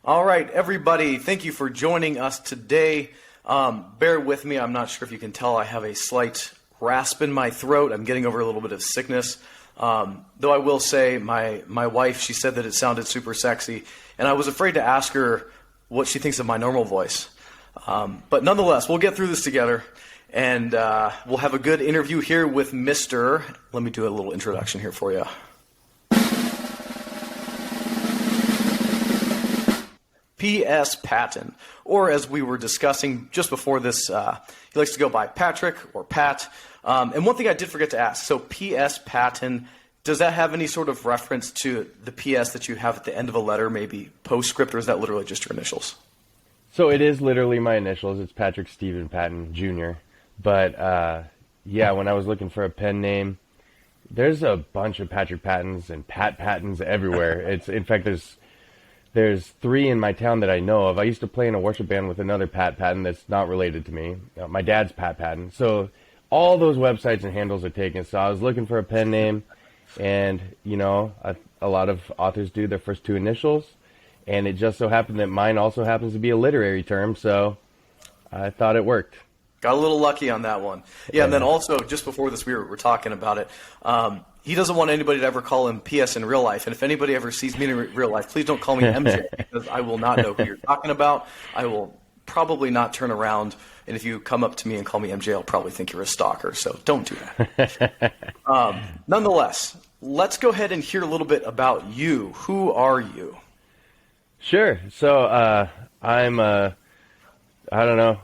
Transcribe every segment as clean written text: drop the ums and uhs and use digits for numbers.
All right, everybody, thank you for joining us today. Bear with me. I'm not sure if you can tell I have a slight rasp in my throat. I'm getting over a little bit of sickness. Though I will say my wife, she said that it sounded super sexy, and I was afraid to ask her what she thinks of my normal voice. But nonetheless, we'll get through this together, and we'll have a good interview here with Mr. Let me do a little introduction here for you. P.S. Patton, or as we were discussing just before this, he likes to go by Patrick or Pat. And one thing I did forget to ask, so P.S. Patton, does that have any sort of reference to the P.S. that you have at the end of a letter, maybe postscript, or is that literally just your initials? So it is literally my initials. It's Patrick Stephen Patton, Jr. But, yeah, when I was looking for a pen name, there's a bunch of Patrick Pattons and Pat Pattons everywhere. In fact, there's 3 in my town that I know of. I used to play in a worship band with another Pat Patton that's not related to me. My dad's Pat Patton. So all those websites and handles are taken. So I was looking for a pen name, and, a lot of authors do their first 2 initials, and it just so happened that mine also happens to be a literary term, so I thought it worked. Got a little lucky on that one. Yeah, and then also, just before this, we were talking about it. He doesn't want anybody to ever call him PS in real life. And if anybody ever sees me in real life, please don't call me MJ, because I will not know who you're talking about. I will probably not turn around. And if you come up to me and call me MJ, I'll probably think you're a stalker. So don't do that. Nonetheless, let's go ahead and hear a little bit about you. Who are you? Sure. So I don't know.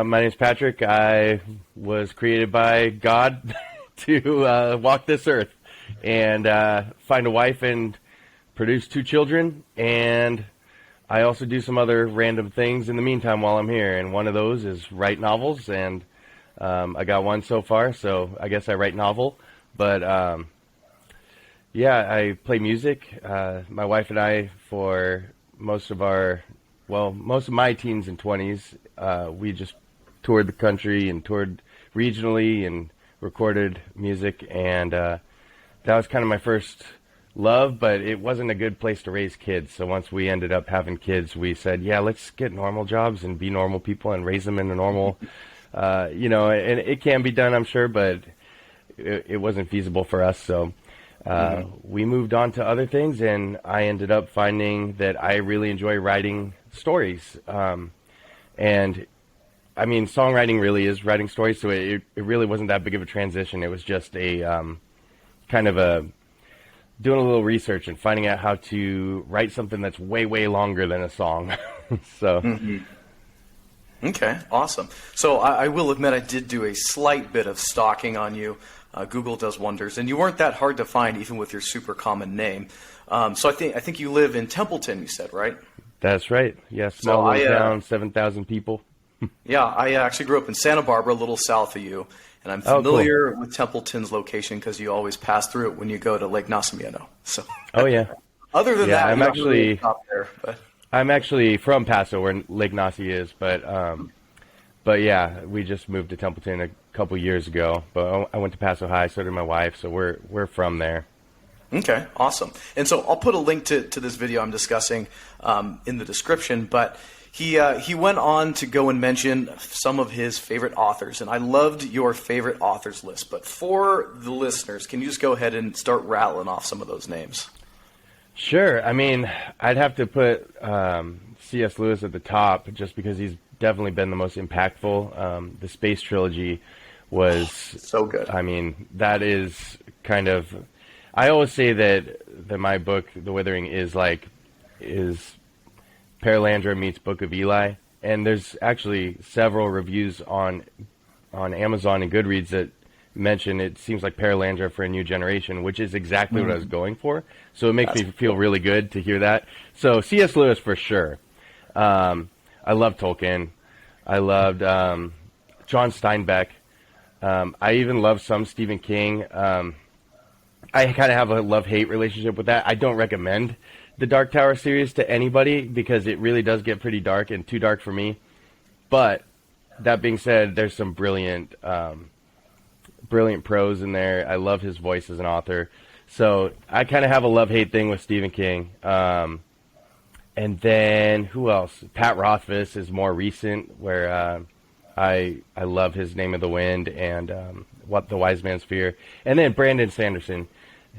My name's Patrick. I was created by God to walk this earth and find a wife and produce 2 children. And I also do some other random things in the meantime while I'm here. And one of those is write novels. And I got one so far, so I guess I write novel. But yeah, I play music. My wife and I, for most of my teens and 20s, we just toured the country and toured regionally and recorded music, and that was kind of my first love, but it wasn't a good place to raise kids. So once we ended up having kids, we said, yeah, let's get normal jobs and be normal people and raise them in a normal, and it can be done, I'm sure, but it wasn't feasible for us. So we moved on to other things, and I ended up finding that I really enjoy writing stories. And I mean, songwriting really is writing stories, so it really wasn't that big of a transition. It was just a kind of doing a little research and finding out how to write something that's way, way longer than a song. So. Mm-hmm. Okay, awesome. So I will admit I did do a slight bit of stalking on you. Google does wonders, and you weren't that hard to find, even with your super common name. So I think you live in Templeton, you said, right? That's right. Yeah, small little town, 7,000 people. Yeah, I actually grew up in Santa Barbara, a little south of you, and I'm familiar with Templeton's location because you always pass through it when you go to Lake Nacimiento. So. Oh yeah. Other than that, I'm actually really stop there. But. I'm actually from Paso, where Lake Naci is, but yeah, we just moved to Templeton a couple years ago. But I went to Paso High, so did my wife, so we're from there. Okay, awesome. And so I'll put a link to this video I'm discussing in the description, but he went on to go and mention some of his favorite authors, and I loved your favorite authors list. But for the listeners, can you just go ahead and start rattling off some of those names? Sure. I mean, I'd have to put C.S. Lewis at the top just because he's definitely been the most impactful. The Space Trilogy was so good. I mean, that is kind of... I always say that my book, The Withering, is Perelandra meets Book of Eli, and there's actually several reviews on Amazon and Goodreads that mention it seems like Perelandra for a new generation, which is exactly what I was going for. So it makes me feel really good to hear that. So C.S. Lewis for sure. I love Tolkien. I loved John Steinbeck. I even love some Stephen King. I kind of have a love-hate relationship with that. I don't recommend the Dark Tower series to anybody because it really does get pretty dark and too dark for me. But that being said, there's some brilliant prose in there. I love his voice as an author. So I kind of have a love-hate thing with Stephen King. And then who else? Pat Rothfuss is more recent, where I love his Name of the Wind and What the Wise Man's Fear. And then Brandon Sanderson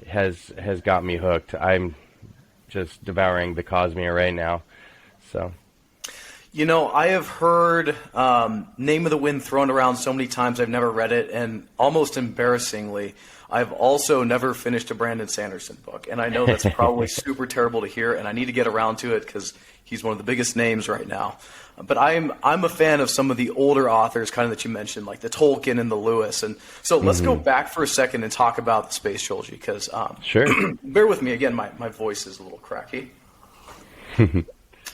has got me hooked. I'm just devouring the Cosmere right now. So, I have heard Name of the Wind thrown around so many times. I've never read it, and almost embarrassingly, I've also never finished a Brandon Sanderson book. And I know that's probably super terrible to hear, and I need to get around to it because he's one of the biggest names right now. But I'm a fan of some of the older authors, kind of that you mentioned, like the Tolkien and the Lewis. And so let's go back for a second and talk about the space trilogy, because sure. Bear with me again. My voice is a little cracky.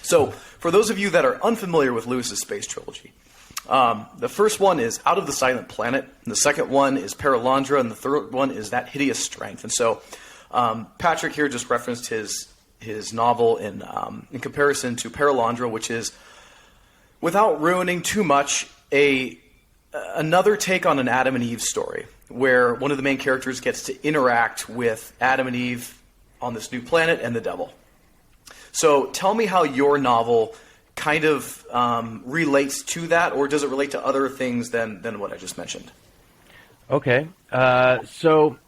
So for those of you that are unfamiliar with Lewis's space trilogy, the first one is Out of the Silent Planet, and the second one is Paralandra, and the third one is That Hideous Strength. And so Patrick here just referenced his novel in comparison to Paralandra, which is, without ruining too much, another take on an Adam and Eve story, where one of the main characters gets to interact with Adam and Eve on this new planet and the devil. So tell me how your novel kind of relates to that, or does it relate to other things than what I just mentioned? Okay. So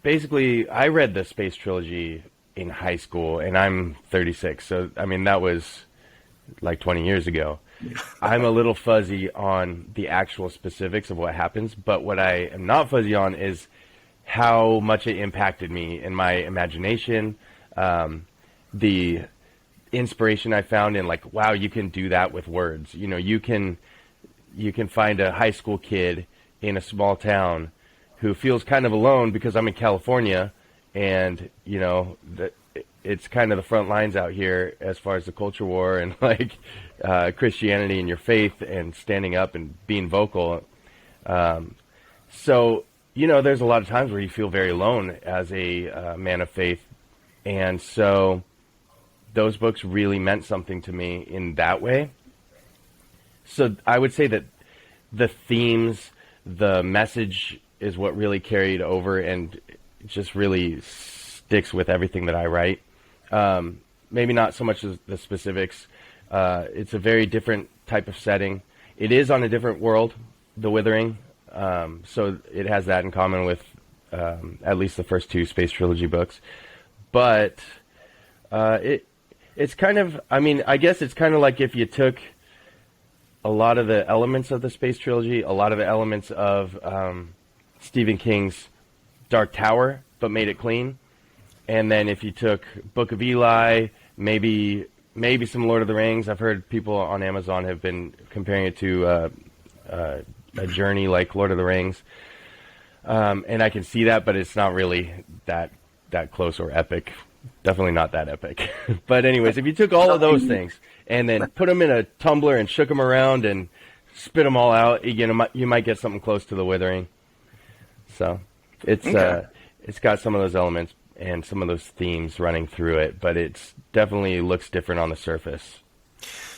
basically, I read the space trilogy in high school, and I'm 36. So, I mean, that was like 20 years ago. I'm a little fuzzy on the actual specifics of what happens, but what I am not fuzzy on is how much it impacted me in my imagination, the inspiration I found in, like, wow, you can do that with words. You can find a high school kid in a small town who feels kind of alone because I'm in California, and it's kind of the front lines out here as far as the culture war and like Christianity and your faith and standing up and being vocal. So there's a lot of times where you feel very alone as a man of faith, and so those books really meant something to me in that way. So I would say that the themes, the message is what really carried over and just really sticks with everything that I write. Maybe not so much as the specifics. It's a very different type of setting. It is on a different world, The Withering. So it has that in common with at least the first two Space Trilogy books. But it's kind of, I guess it's kind of like if you took a lot of the elements of the Space Trilogy, a lot of the elements of Stephen King's Dark Tower, but made it clean. And then if you took Book of Eli, maybe some Lord of the Rings. I've heard people on Amazon have been comparing it to a journey like Lord of the Rings. And I can see that, but it's not really that close or epic. Definitely not that epic. But anyways, if you took all of those things and then put them in a tumbler and shook them around and spit them all out, you might get something close to The Withering. So it's got some of those elements and some of those themes running through it, but it's definitely looks different on the surface.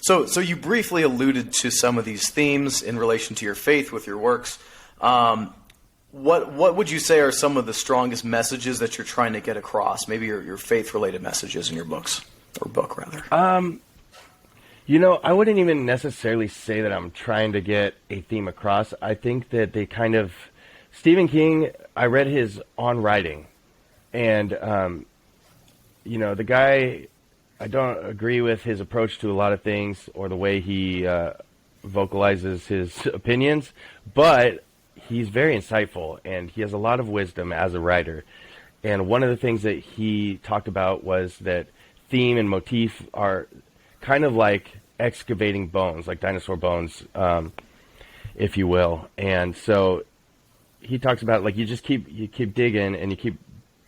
So you briefly alluded to some of these themes in relation to your faith with your works. What would you say are some of the strongest messages that you're trying to get across? Maybe your faith-related messages in your books, or book rather. I wouldn't even necessarily say that I'm trying to get a theme across. I think that they kind of, Stephen King, I read his On Writing, and the guy, I don't agree with his approach to a lot of things or the way he vocalizes his opinions, but he's very insightful, and he has a lot of wisdom as a writer. And one of the things that he talked about was that theme and motif are kind of like excavating bones, like dinosaur bones, if you will. And so he talks about, like, you keep digging, and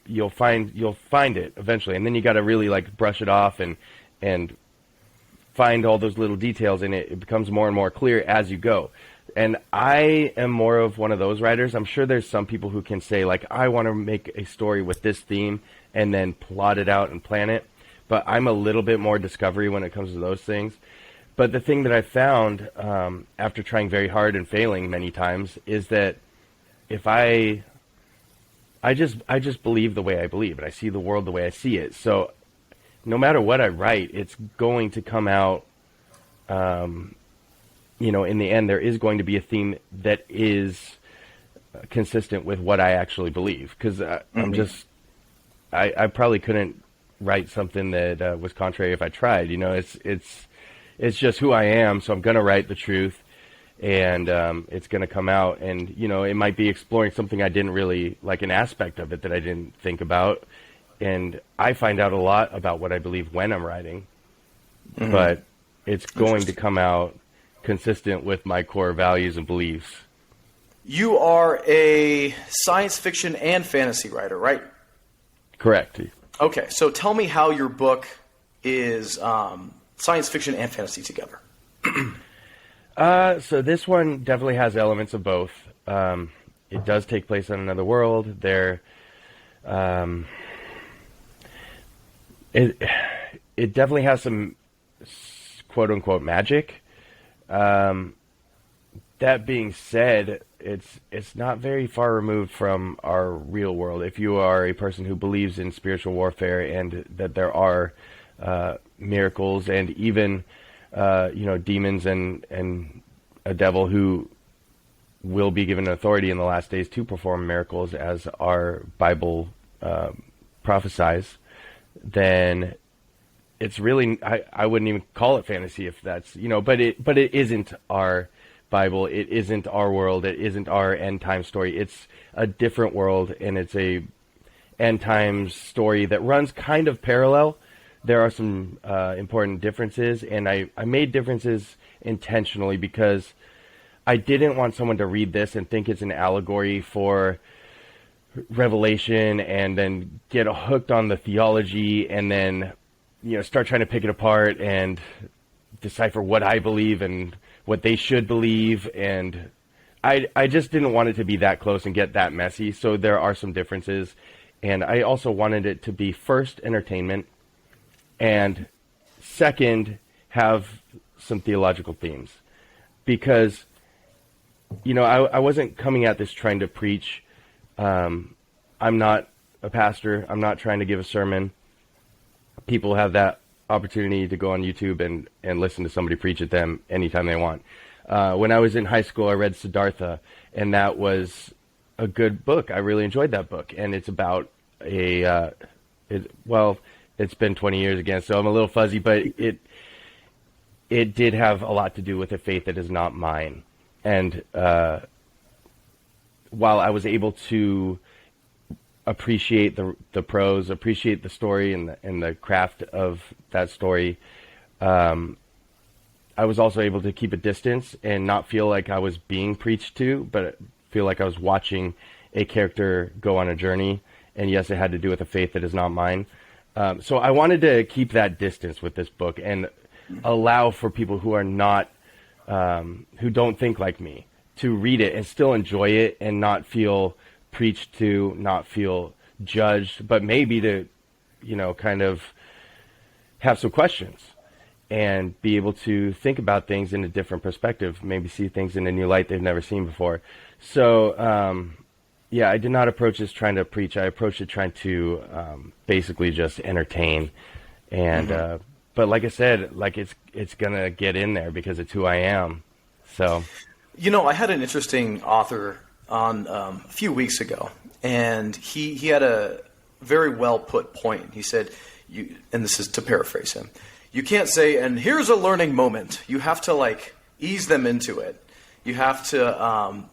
you'll find it eventually, and then you got to really like brush it off and find all those little details, and it becomes more and more clear as you go. And I am more of one of those writers. I'm sure there's some people who can say, like, I want to make a story with this theme and then plot it out and plan it. But I'm a little bit more discovery when it comes to those things. But the thing that I found after trying very hard and failing many times is that if I just believe the way I believe, and I see the world the way I see it. So no matter what I write, it's going to come out, in the end, there is going to be a theme that is consistent with what I actually believe. Because I probably couldn't write something that was contrary if I tried. It's just who I am, so I'm going to write the truth, and it's going to come out. And, it might be exploring something I didn't really, like an aspect of it that I didn't think about. And I find out a lot about what I believe when I'm writing, but it's going to come out consistent with my core values and beliefs. You are a science fiction and fantasy writer, right? Correct. Okay, so tell me how your book is science fiction and fantasy together. So this one definitely has elements of both. It does take place on another world. It definitely has some quote unquote magic. That being said, it's not very far removed from our real world. If you are a person who believes in spiritual warfare and that there are miracles and even demons and a devil who will be given authority in the last days to perform miracles, as our Bible prophesies, then it's really, I wouldn't even call it fantasy if that's, but it isn't our Bible. It isn't our world. It isn't our end time story. It's a different world, and it's a end times story that runs kind of parallel. There are some important differences, and I made differences intentionally because I didn't want someone to read this and think it's an allegory for Revelation and then get hooked on the theology and then start trying to pick it apart and decipher what I believe and what they should believe. And I just didn't want it to be that close and get that messy. So there are some differences. And I also wanted it to be, first, entertainment, and second, have some theological themes. Because, I wasn't coming at this trying to preach. I'm not a pastor. I'm not trying to give a sermon. People have that opportunity to go on YouTube and listen to somebody preach at them anytime they want. When I was in high school, I read Siddhartha, and that was a good book. I really enjoyed that book. And it's about it's been 20 years again, so I'm a little fuzzy, but it did have a lot to do with a faith that is not mine. And while I was able to appreciate the prose, appreciate the story and the craft of that story, I was also able to keep a distance and not feel like I was being preached to, but feel like I was watching a character go on a journey. And yes, it had to do with a faith that is not mine. So I wanted to keep that distance with this book and allow for people who are not, who don't think like me, to read it and still enjoy it and not feel preached to, not feel judged, but maybe to, kind of have some questions and be able to think about things in a different perspective, maybe see things in a new light they've never seen before. So, I did not approach this trying to preach. I approached it trying to basically just entertain. And but like I said, it's gonna get in there because it's who I am. So, I had an interesting author on a few weeks ago, and he had a very well put point. He said, and this is to paraphrase him, you can't say, and here's a learning moment. You have to ease them into it. You have to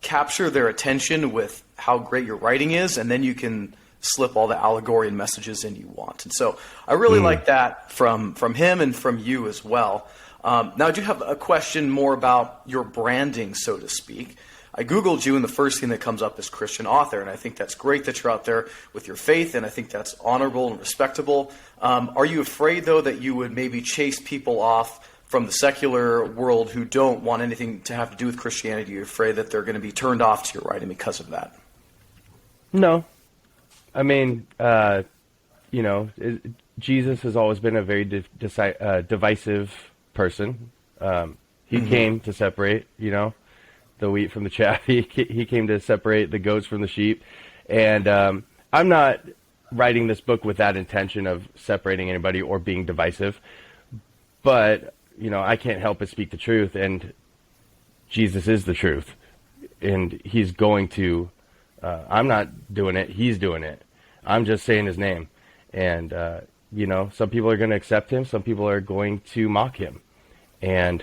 capture their attention with how great your writing is, and then you can slip all the allegory and messages in you want. And so I really like that from him and from you as well. Now I do have a question more about your branding, so to speak. I Googled you, and the first thing that comes up is Christian author, and I think that's great that you're out there with your faith, and I think that's honorable and respectable. Are you afraid, though, that you would maybe chase people off from the secular world who don't want anything to have to do with Christianity? Are you afraid that they're going to be turned off to your writing because of that? No. I mean, Jesus has always been a very divisive person. He came to separate, the wheat from the chaff. He came to separate the goats from the sheep. And I'm not writing this book with that intention of separating anybody or being divisive. But, I can't help but speak the truth, and Jesus is the truth. And he's going to, I'm not doing it, he's doing it. I'm just saying his name. And, some people are going to accept him, some people are going to mock him. And,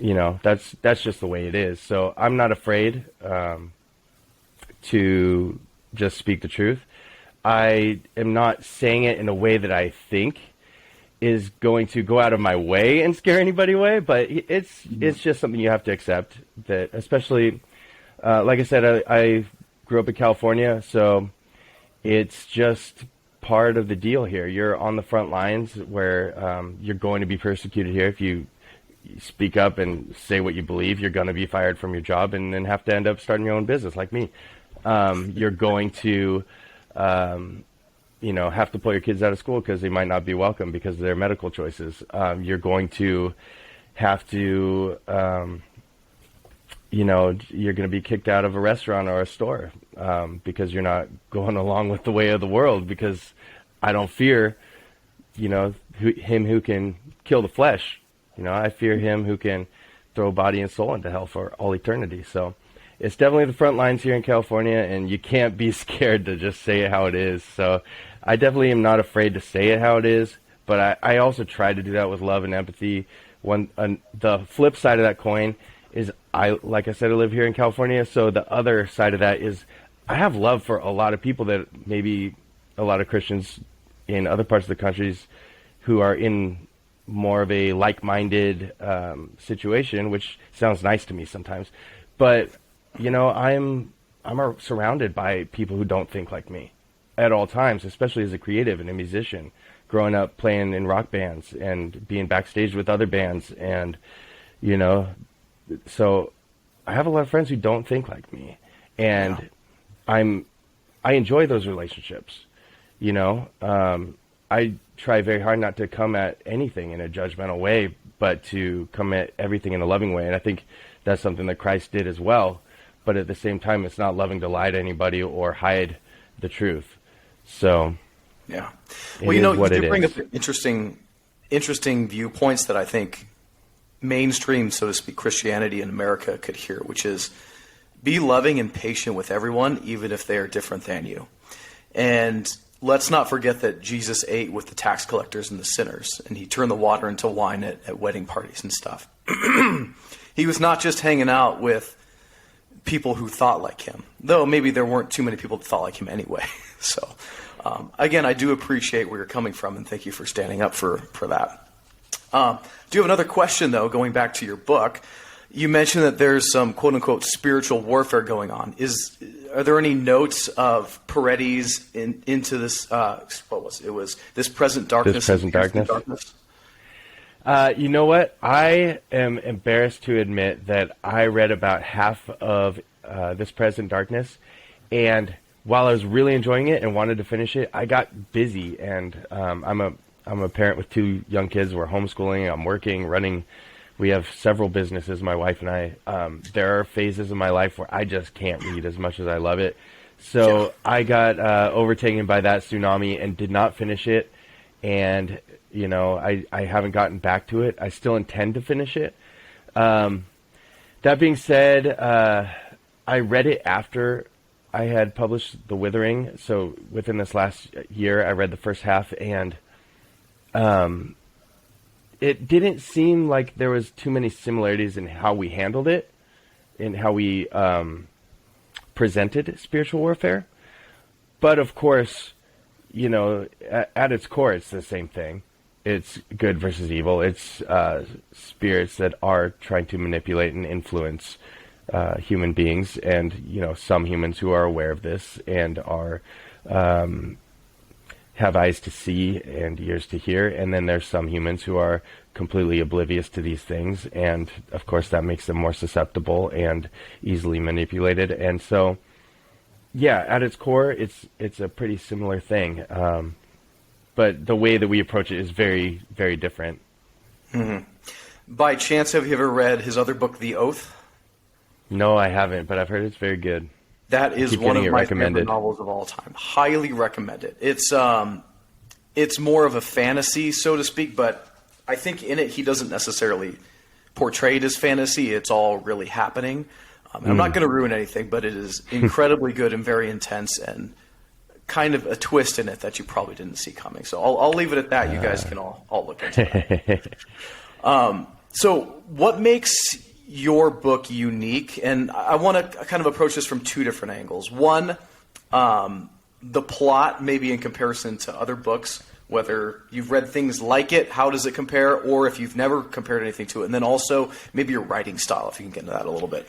that's just the way it is. So I'm not afraid to just speak the truth. I am not saying it in a way that I think is going to go out of my way and scare anybody away, but it's just something you have to accept, that especially, like I said, I grew up in California, so it's just part of the deal here. You're on the front lines where you're going to be persecuted here. If you speak up and say what you believe, you're going to be fired from your job and then have to end up starting your own business like me. You're going to have to pull your kids out of school because they might not be welcome because of their medical choices. You're going to have to, you're going to be kicked out of a restaurant or a store because you're not going along with the way of the world, because I don't fear, him who can kill the flesh. I fear him who can throw body and soul into hell for all eternity. So it's definitely the front lines here in California, and you can't be scared to just say it how it is. So I definitely am not afraid to say it how it is, but I also try to do that with love and empathy. The flip side of that coin is, like I said, I live here in California, so the other side of that is I have love for a lot of people that maybe a lot of Christians in other parts of the countries who are in more of a like-minded situation, which sounds nice to me sometimes. But, I'm surrounded by people who don't think like me at all times, especially as a creative and a musician, growing up playing in rock bands and being backstage with other bands. And, so I have a lot of friends who don't think like me. And I enjoy those relationships, I try very hard not to come at anything in a judgmental way, but to come at everything in a loving way. And I think that's something that Christ did as well. But at the same time, it's not loving to lie to anybody or hide the truth. So, yeah. Well, you do bring up interesting viewpoints that I think mainstream, so to speak, Christianity in America could hear, which is be loving and patient with everyone, even if they are different than you. And let's not forget that Jesus ate with the tax collectors and the sinners, and he turned the water into wine at wedding parties and stuff. He was not just hanging out with people who thought like him, though maybe there weren't too many people that thought like him anyway. So, again, I do appreciate where you're coming from, and thank you for standing up for that. Do you have another question, though, going back to your book? You mentioned that there's some quote-unquote spiritual warfare going on. Are there any notes of Paredes into this, what was it? It was This Present Darkness. This Present Darkness. You know what? I am embarrassed to admit that I read about half of This Present Darkness, and while I was really enjoying it and wanted to finish it, I got busy, and I'm a parent with 2 young kids. We're homeschooling. I'm working, running. We have several businesses, my wife and I. There are phases in my life where I just can't read as much as I love it. So I got overtaken by that tsunami and did not finish it. And, I haven't gotten back to it. I still intend to finish it. That being said, I read it after I had published The Withering. So within this last year, I read the first half, and it didn't seem like there was too many similarities in how we handled it, in how we presented spiritual warfare. But of course, at its core, it's the same thing. It's good versus evil. It's spirits that are trying to manipulate and influence human beings, and some humans who are aware of this and are have eyes to see and ears to hear, and then there's some humans who are completely oblivious to these things, and of course that makes them more susceptible and easily manipulated. And so, yeah, at its core, it's a pretty similar thing, but the way that we approach it is very, very different. Mm-hmm. By chance, have you ever read his other book, The Oath? No, I haven't, but I've heard it's very good. That is one of my favorite recommended. novels of all time. Highly recommend it. It's more of a fantasy, so to speak, but I think in it he doesn't necessarily portray it as fantasy. It's all really happening. I'm not going to ruin anything, but it is incredibly good and very intense, and kind of a twist in it that you probably didn't see coming. So I'll leave it at that. You guys can all look into it. So what makes your book unique? And I want to kind of approach this from two different angles. One, the plot, maybe in comparison to other books, whether you've read things like it, how does it compare, or if you've never compared anything to it. And then also maybe your writing style, if you can get into that a little bit.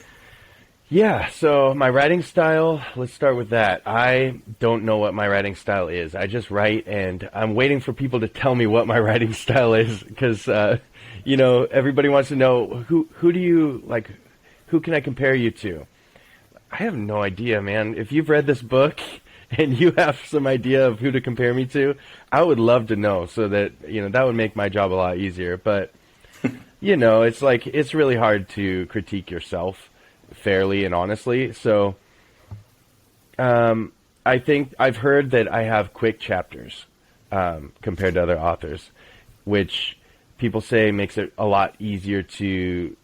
Yeah, so my writing style, let's start with that. I don't know what my writing style is. I just write, and I'm waiting for people to tell me what my writing style is, because, everybody wants to know, who do you, like, who can I compare you to? I have no idea, man. If you've read this book and you have some idea of who to compare me to, I would love to know, so that, that would make my job a lot easier. But, it's like, it's really hard to critique yourself fairly and honestly. So I think I've heard that I have quick chapters compared to other authors, which people say makes it a lot easier to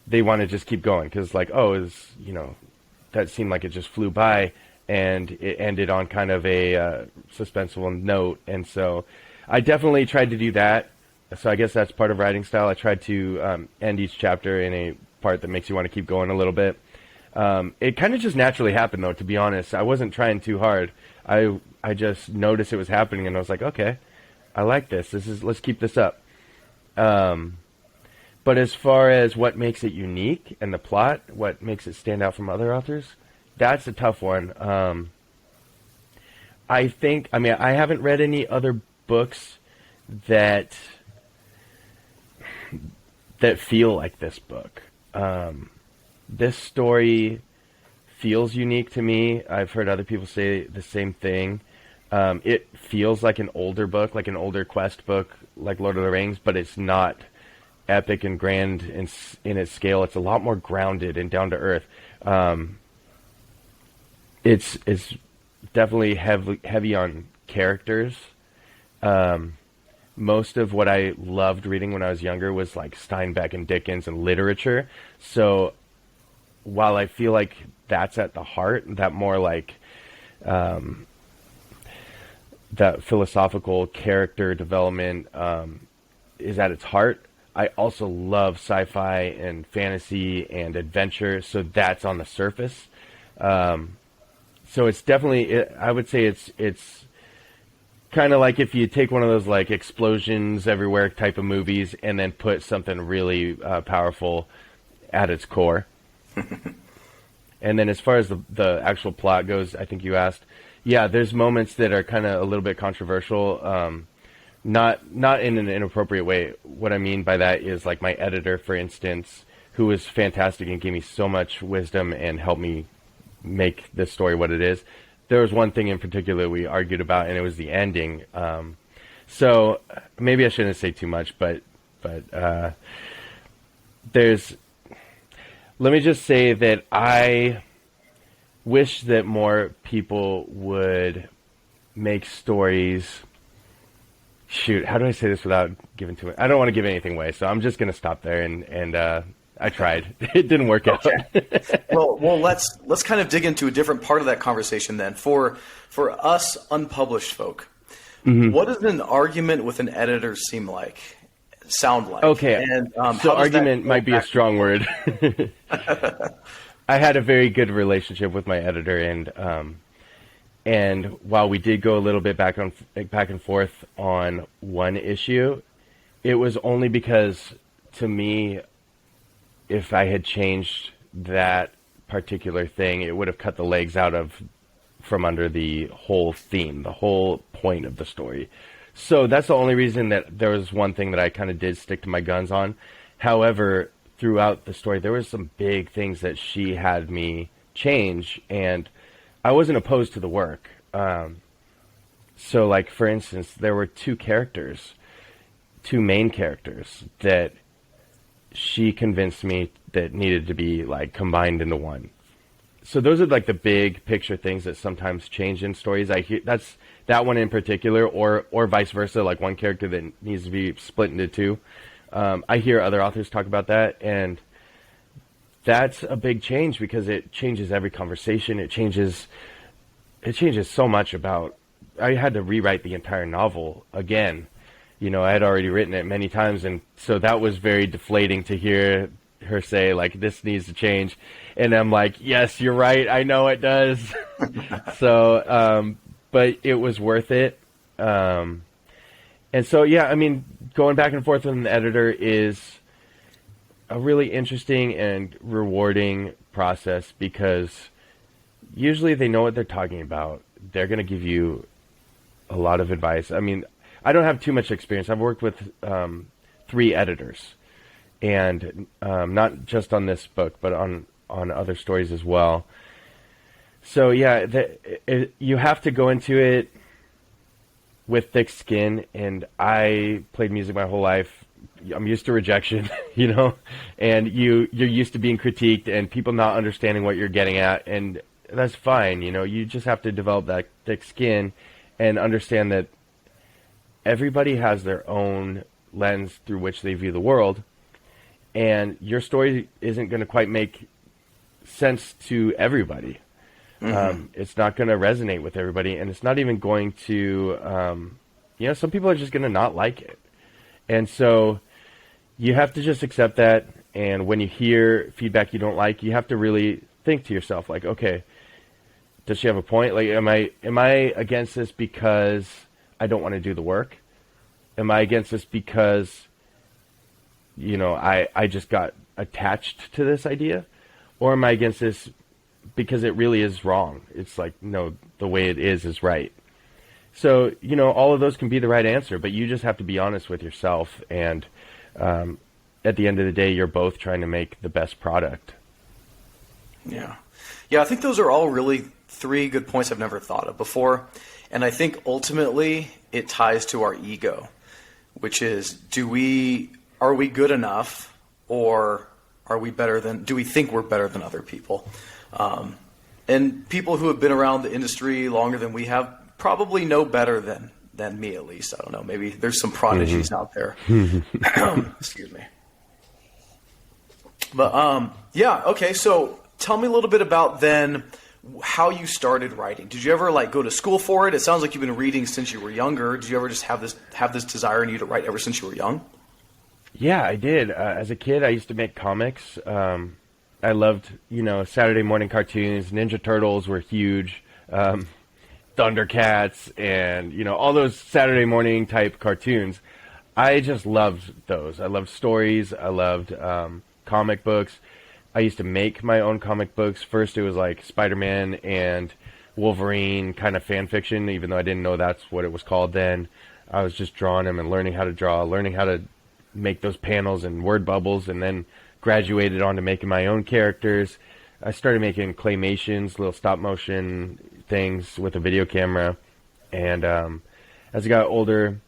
they want to just keep going, because like, that seemed like it just flew by and it ended on kind of a suspenseful note. And so I definitely tried to do that. So I guess that's part of writing style. I tried to end each chapter in a part that makes you want to keep going a little bit. It kind of just naturally happened, though, to be honest. I wasn't trying too hard. I just noticed it was happening, and I was like, okay, I like this. Let's keep this up. But as far as what makes it unique and the plot, what makes it stand out from other authors, that's a tough one. I haven't read any other books that feel like this book. This story feels unique to me. I've heard other people say the same thing. It feels like an older book, like an older quest book, like Lord of the Rings, but it's not epic and grand in its scale. It's a lot more grounded and down to earth. It's definitely heavy on characters. Most of what I loved reading when I was younger was like Steinbeck and Dickens and literature. So while I feel like that's at the heart, that more like that philosophical character development is at its heart, I also love sci-fi and fantasy and adventure, so that's on the surface. So it's definitely, I would say it's kind of like if you take one of those like explosions everywhere type of movies and then put something really powerful at its core. And then as far as the actual plot goes, I think you asked, yeah, there's moments that are kind of a little bit controversial, not in an inappropriate way. What I mean by that is like my editor, for instance, who was fantastic and gave me so much wisdom and helped me make this story what it is. There was one thing in particular we argued about, and it was the ending. So maybe I shouldn't say too much, but let me just say that I wish that more people would make stories. Shoot, how do I say this without giving too much? I don't want to give anything away, so I'm just going to stop there. And I tried. It didn't work out. Well, let's kind of dig into a different part of that conversation then. For us unpublished folk, what does an argument with an editor sound like? Okay, and so argument might be a strong word. I had a very good relationship with my editor, and while we did go a little bit back and forth on one issue, it was only because, to me, if I had changed that particular thing, it would have cut the legs from under the whole theme, the whole point of the story. So that's the only reason that there was one thing that I kind of did stick to my guns on. However, throughout the story, there was some big things that she had me change, and I wasn't opposed to the work. So, like, for instance, there were two main characters that she convinced me that needed to be, like, combined into one. so those are like the big picture things that sometimes change in stories. I hear that's that one in particular, or vice versa, like one character that needs to be split into two. I hear other authors talk about that, and that's a big change because it changes every conversation. It changes so much about. I had to rewrite the entire novel again. I had already written it many times, and so that was very deflating to hear her say, like, this needs to change. And I'm like, yes, you're right. I know it does. So, but it was worth it. And so, yeah, I mean, going back and forth with an editor is a really interesting and rewarding process because usually they know what they're talking about. They're going to give you a lot of advice. I mean, I don't have too much experience. I've worked with 3 editors, and not just on this book, but on other stories as well. So yeah, you have to go into it with thick skin, and I played music my whole life. I'm used to rejection, and you're used to being critiqued and people not understanding what you're getting at, and that's fine. You just have to develop that thick skin and understand that everybody has their own lens through which they view the world, and your story isn't going to quite make sense to everybody. Mm-hmm. It's not going to resonate with everybody, and it's not even going to, some people are just going to not like it. And so you have to just accept that, and when you hear feedback you don't like, you have to really think to yourself, like, okay, does she have a point? Like, am I against this because I don't want to do the work? Am I against this because, I just got attached to this idea? Or am I against this because it really is wrong? It's like, no, the way it is right. So, all of those can be the right answer, but you just have to be honest with yourself. And at the end of the day, you're both trying to make the best product. Yeah. Yeah, I think those are all really 3 good points I've never thought of before. And I think ultimately it ties to our ego, which is, are we good enough, or do we think we're better than other people? And people who have been around the industry longer than we have probably know better than me, at least. I don't know. Maybe there's some prodigies out there. Excuse me. But, yeah, okay. So tell me a little bit about then how you started writing. Did you ever go to school for it? It sounds like you've been reading since you were younger. Did you ever just have this desire in you to write ever since you were young? Yeah, I did. As a kid, I used to make comics. I loved, Saturday morning cartoons. Ninja Turtles were huge. Thundercats and, all those Saturday morning type cartoons. I just loved those. I loved stories. I loved comic books. I used to make my own comic books. First, it was like Spider-Man and Wolverine kind of fan fiction, even though I didn't know that's what it was called then. I was just drawing them and learning how to draw, learning how to make those panels and word bubbles, and then graduated on to making my own characters. I started making claymations, little stop motion things with a video camera. And as I got older,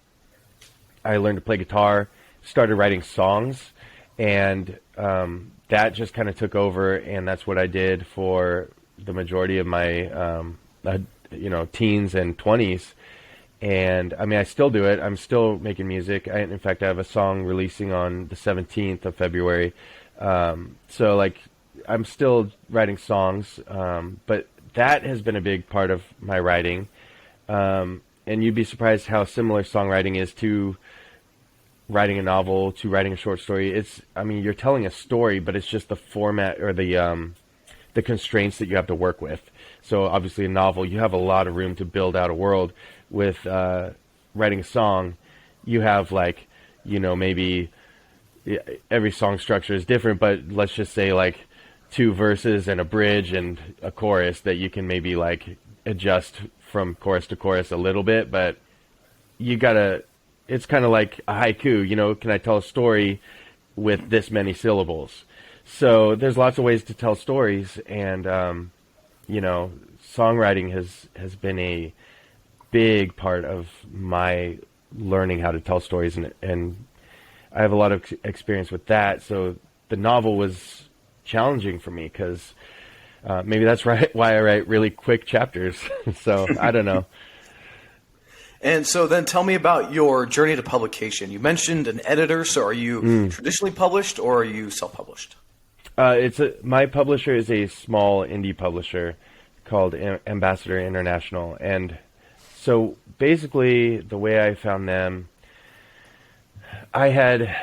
I learned to play guitar, started writing songs, and that just kind of took over, and that's what I did for the majority of my, teens and 20s. And, I mean, I still do it. I'm still making music. In fact, I have a song releasing on the 17th of February. So, I'm still writing songs, but that has been a big part of my writing. And you'd be surprised how similar songwriting is to writing a novel, to writing a short story. You're telling a story, but it's just the format or the constraints that you have to work with. So obviously a novel, you have a lot of room to build out a world. With writing a song, you have maybe every song structure is different, but let's just say 2 verses and a bridge and a chorus that you can maybe adjust from chorus to chorus a little bit, but it's kind of like a haiku, can I tell a story with this many syllables? So there's lots of ways to tell stories, and, songwriting has been a big part of my learning how to tell stories, and I have a lot of experience with that. So the novel was challenging for me because maybe that's right why I write really quick chapters. So I don't know. And so then tell me about your journey to publication. You mentioned an editor, so are you traditionally published or are you self-published? My publisher is a small indie publisher called Ambassador International. And so basically the way I found them, I had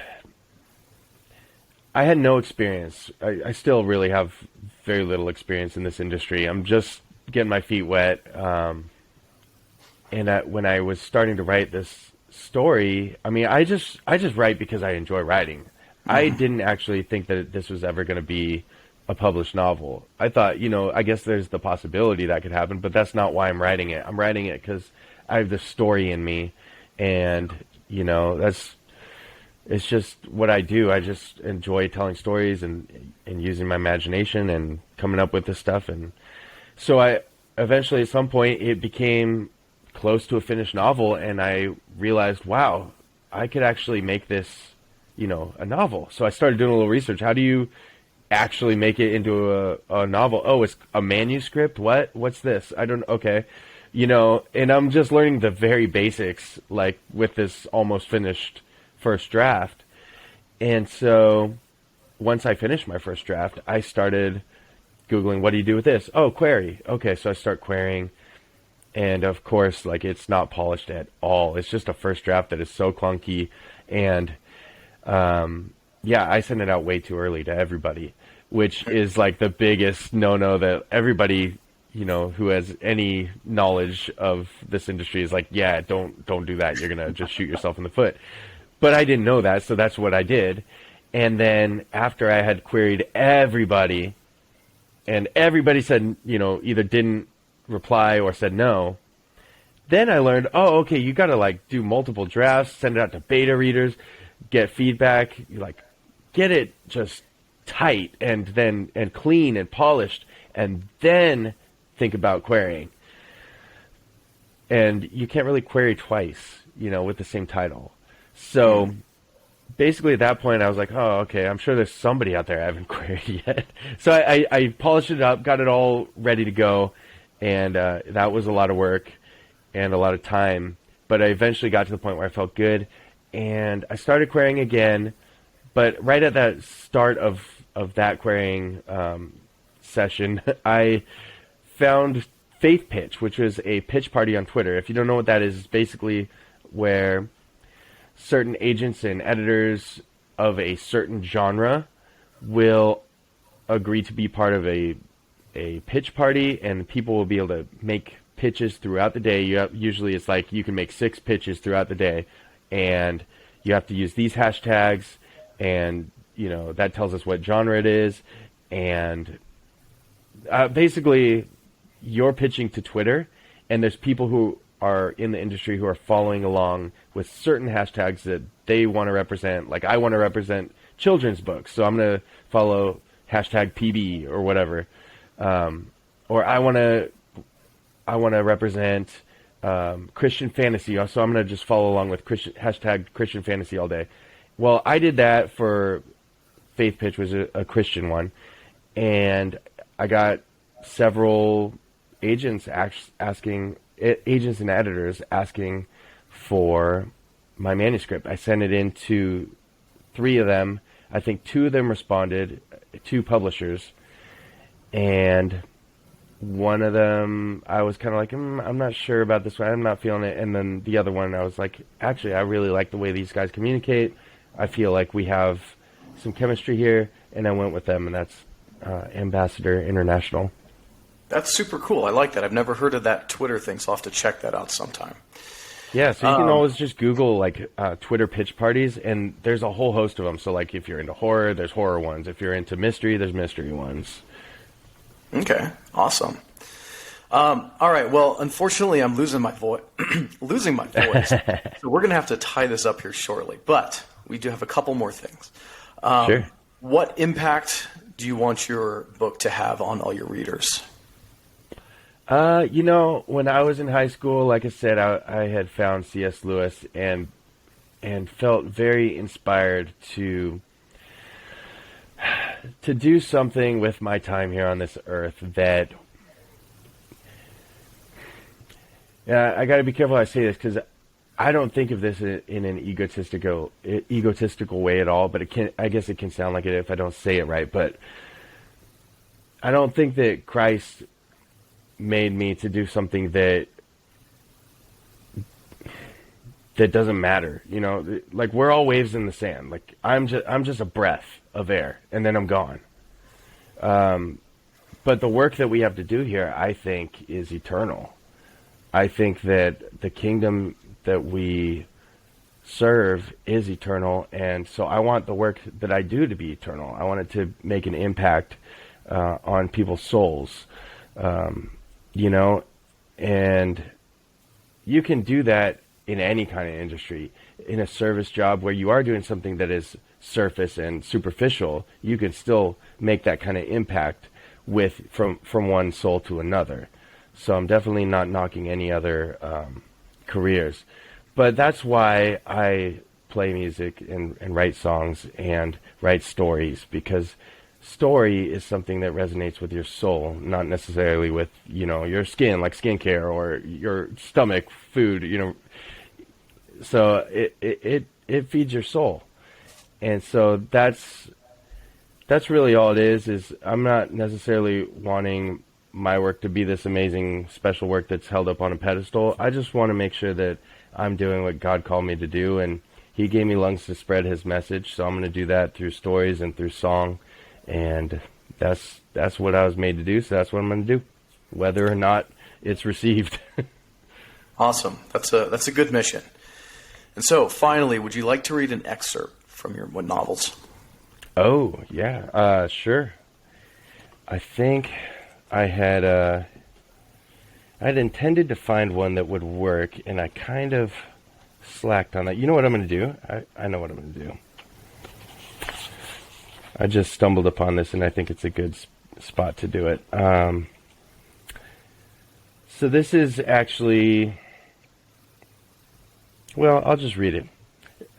no experience. I still really have very little experience in this industry. I'm just getting my feet wet. And when I was starting to write this story, I mean, I just write because I enjoy writing. I didn't actually think that this was ever going to be a published novel. I thought, I guess there's the possibility that could happen, but that's not why I'm writing it. I'm writing it because I have the story in me, and it's just what I do. I just enjoy telling stories and using my imagination and coming up with this stuff. And so I eventually, at some point, it became close to a finished novel, and I realized, wow, I could actually make this, a novel. So I started doing a little research. How do you actually make it into a novel? Oh, it's a manuscript? What's this? I don't, okay. And I'm just learning the very basics, like with this almost finished first draft. And so once I finished my first draft, I started Googling, what do you do with this? Oh, query. Okay, so I start querying. And of course, like, it's not polished at all. It's just a first draft that is so clunky. And I sent it out way too early to everybody, which is like the biggest no-no that everybody, who has any knowledge of this industry is like, yeah, don't do that. You're going to just shoot yourself in the foot. But I didn't know that, so that's what I did. And then after I had queried everybody, and everybody said, either didn't reply or said no, then I learned, oh, okay, you got to do multiple drafts, send it out to beta readers, get feedback, get it just tight and clean and polished, and then think about querying. And you can't really query twice, with the same title. So basically at that point I was like, oh, okay, I'm sure there's somebody out there I haven't queried yet. So I polished it up, got it all ready to go, and that was a lot of work and a lot of time. But I eventually got to the point where I felt good, and I started querying again. But right at that start of that querying session, I found Faith Pitch, which was a pitch party on Twitter. If you don't know what that is, it's basically where certain agents and editors of a certain genre will agree to be part of a pitch party, and people will be able to make pitches throughout the day. Usually it's like you can make 6 pitches throughout the day, and you have to use these hashtags, and that tells us what genre it is. And basically you're pitching to Twitter, and there's people who are in the industry who are following along with certain hashtags that they want to represent. Like, I want to represent children's books, so I'm going to follow hashtag PB or whatever. Or I want to represent Christian fantasy, so I'm going to just follow along with hashtag Christian fantasy all day. Well, I did that for Faith Pitch, was a Christian one, and I got several agents agents and editors asking for my manuscript. I sent it in to 3 of them. I think 2 of them responded, 2 publishers, and one of them I was kind of like, I'm not sure about this one, I'm not feeling it. And then the other one I was like, actually, I really like the way these guys communicate. I feel like we have some chemistry here, and I went with them, and that's Ambassador International. That's super cool. I like that. I've never heard of that Twitter thing, so I'll have to check that out sometime. Yeah, so you can always just Google Twitter pitch parties, and there's a whole host of them. So if you're into horror, there's horror ones. If you're into mystery, there's mystery ones. Okay, awesome. All right. Well, unfortunately, I'm losing my voice. So we're going to have to tie this up here shortly. But we do have a couple more things. Sure. What impact do you want your book to have on all your readers? When I was in high school, like I said, I had found C.S. Lewis and felt very inspired to to do something with my time here on this earth that, I got to be careful how I say this, because I don't think of this in an egotistical way at all, but I guess it can sound like it if I don't say it right, but I don't think that Christ made me to do something that doesn't matter. Like, we're all waves in the sand. Like, I'm just a breath of air, and then I'm gone. But the work that we have to do here, I think, is eternal. I think that the kingdom that we serve is eternal, and so I want the work that I do to be eternal. I want it to make an impact on people's souls, and you can do that in any kind of industry. In a service job where you are doing something that is surface and superficial, you can still make that kind of impact from one soul to another. So I'm definitely not knocking any other careers. But that's why I play music and write songs and write stories, because story is something that resonates with your soul, not necessarily with, your skin, like skincare, or your stomach, food, So it feeds your soul. And so that's really all it is I'm not necessarily wanting my work to be this amazing special work that's held up on a pedestal. I just want to make sure that I'm doing what God called me to do, and He gave me lungs to spread His message, so I'm going to do that through stories and through song, and that's what I was made to do, so that's what I'm going to do, whether or not it's received. Awesome. That's a good mission. And so, finally, would you like to read an excerpt from your novels? Oh, yeah, sure. I think I had intended to find one that would work, and I kind of slacked on that. You know what I'm going to do? I know what I'm going to do. I just stumbled upon this, and I think it's a good spot to do it. So this is actually... Well, I'll just read it.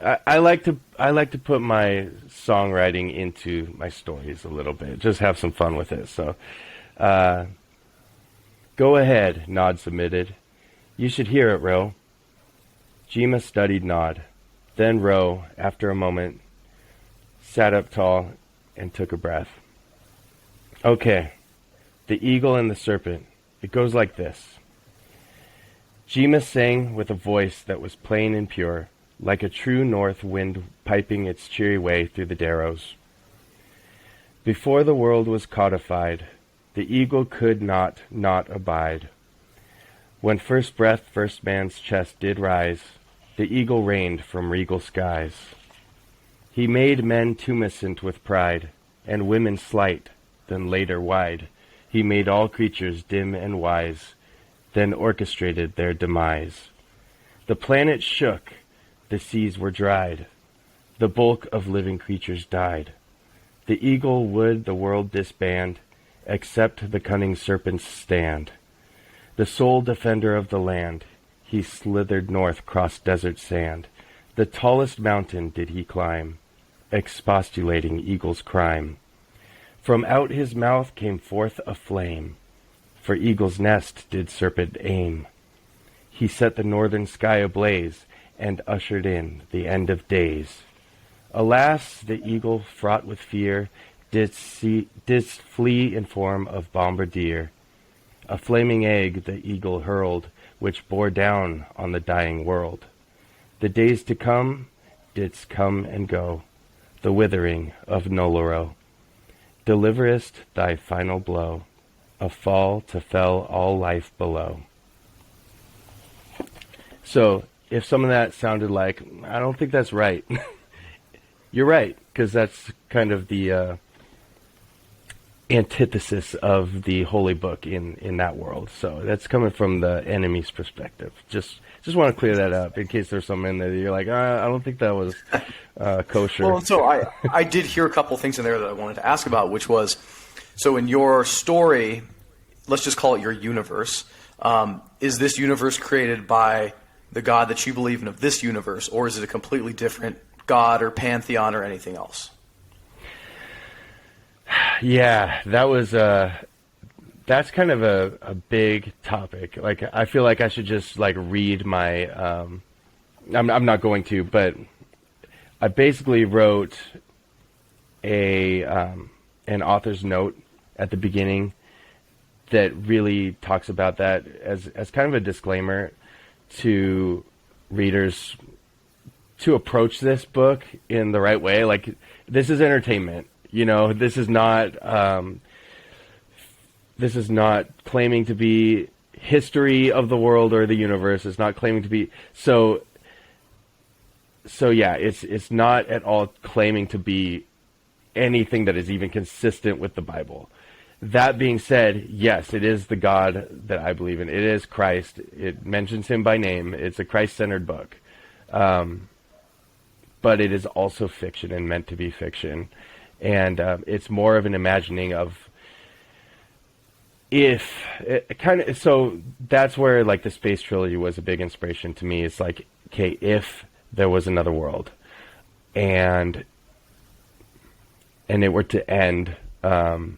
I like to put my songwriting into my stories a little bit. Just have some fun with it. So, go ahead, Nod submitted. You should hear it, Ro. Jima studied Nod. Then Ro, after a moment, sat up tall and took a breath. Okay, the eagle and the serpent. It goes like this. Jima sang with a voice that was plain and pure, like a true north wind piping its cheery way through the Darrows. Before the world was codified, the eagle could not abide. When first breath first man's chest did rise, the eagle reigned from regal skies. He made men tumescent with pride, and women slight, then later wide. He made all creatures dim and wise, then orchestrated their demise. The planet shook, the seas were dried, the bulk of living creatures died. The eagle would the world disband, except the cunning serpent's stand. The sole defender of the land, he slithered north cross desert sand. The tallest mountain did he climb, expostulating eagle's crime. From out his mouth came forth a flame, for eagle's nest did serpent aim. He set the northern sky ablaze, and ushered in the end of days. Alas, the eagle, fraught with fear, didst flee in form of bombardier. A flaming egg the eagle hurled, which bore down on the dying world. The days to come didst come and go, the withering of Noloro. Deliverest thy final blow, a fall to fell all life below. So, if some of that sounded like, I don't think that's right, you're right, because that's kind of the antithesis of the holy book in that world. So that's coming from the enemy's perspective. Just want to clear that up in case there's something in there that you're like, I don't think that was kosher. Well, so I did hear a couple things in there that I wanted to ask about, which was, so in your story, let's just call it your universe, is this universe created by the God that you believe in of this universe, or is it a completely different God or pantheon or anything else? Yeah, that's kind of a big topic. Like, I feel like I should just like read my, I'm not going to, but I basically wrote an author's note at the beginning that really talks about that as kind of a disclaimer to readers to approach this book in the right way. Like, this is entertainment, this is not claiming to be history of the world or the universe. It's not claiming to be so yeah, it's not at all claiming to be anything that is even consistent with the Bible. That being said, yes, it is the God that I believe in. It is Christ. It mentions him by name. It's a Christ-centered book. But it is also fiction and meant to be fiction. And it's more of an imagining of so that's where like the space trilogy was a big inspiration to me. It's like, okay, if there was another world and it were to end, well,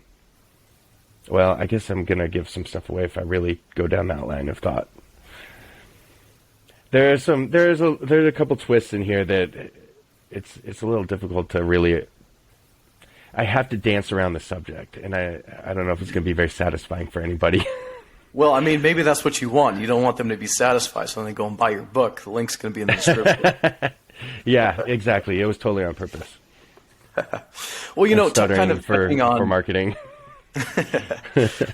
I guess I'm going to give some stuff away if I really go down that line of thought. There's a couple twists in here that it's a little difficult to really. I have to dance around the subject, and I don't know if it's going to be very satisfying for anybody. Well, I mean, maybe that's what you want. You don't want them to be satisfied, so then they go and buy your book. The link's going to be in the description. Yeah, exactly. It was totally on purpose. Well, kind of for touching on marketing.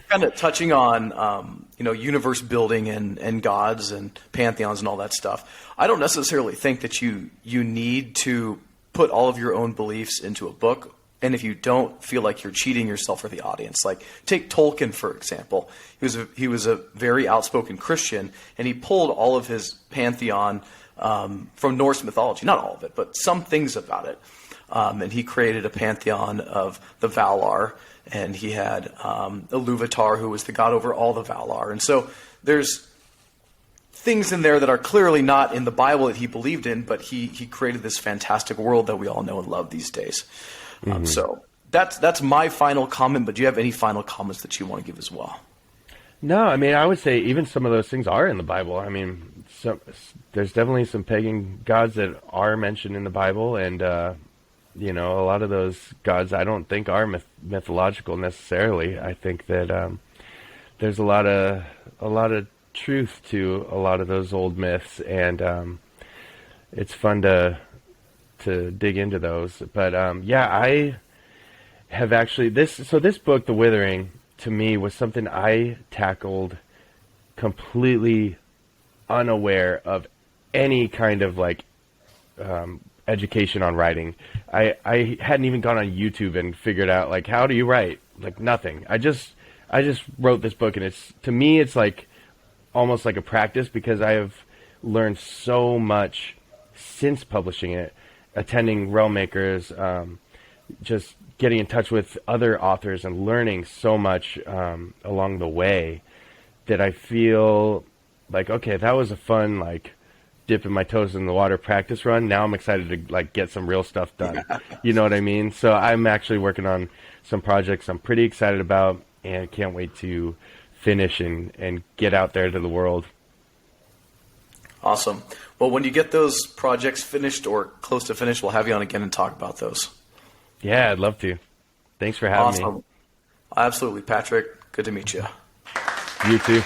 Kind of touching on, universe building and gods and pantheons and all that stuff. I don't necessarily think that you need to put all of your own beliefs into a book. And if you don't, feel like you're cheating yourself or the audience. Like, take Tolkien, for example. He was a very outspoken Christian, and he pulled all of his pantheon from Norse mythology. Not all of it, but some things about it. And he created a pantheon of the Valar, and he had Iluvatar, who was the god over all the Valar. And so there's things in there that are clearly not in the Bible that he believed in, but he created this fantastic world that we all know and love these days. So that's my final comment, but do you have any final comments that you want to give as well? No, I mean, I would say even some of those things are in the Bible. I mean, there's definitely some pagan gods that are mentioned in the Bible, and a lot of those gods I don't think are mythological necessarily. I think that there's a lot of truth to a lot of those old myths, and it's fun to dig into those. But I have actually this book, The Withering, to me was something I tackled completely unaware of any kind of like education on writing. I hadn't even gone on YouTube and figured out like, how do you write? Like, nothing. I just wrote this book, and to me it's like almost like a practice, because I have learned so much since publishing it, attending Realm Makers, just getting in touch with other authors and learning so much along the way, that I feel like, okay, that was a fun like dipping my toes in the water practice run. Now I'm excited to like get some real stuff done. You know what I mean? So I'm actually working on some projects I'm pretty excited about, and can't wait to finish and get out there to the world. Awesome. Well, when you get those projects finished or close to finished, we'll have you on again and talk about those. Yeah, I'd love to. Thanks for having me. Absolutely, Patrick. Good to meet you. You too.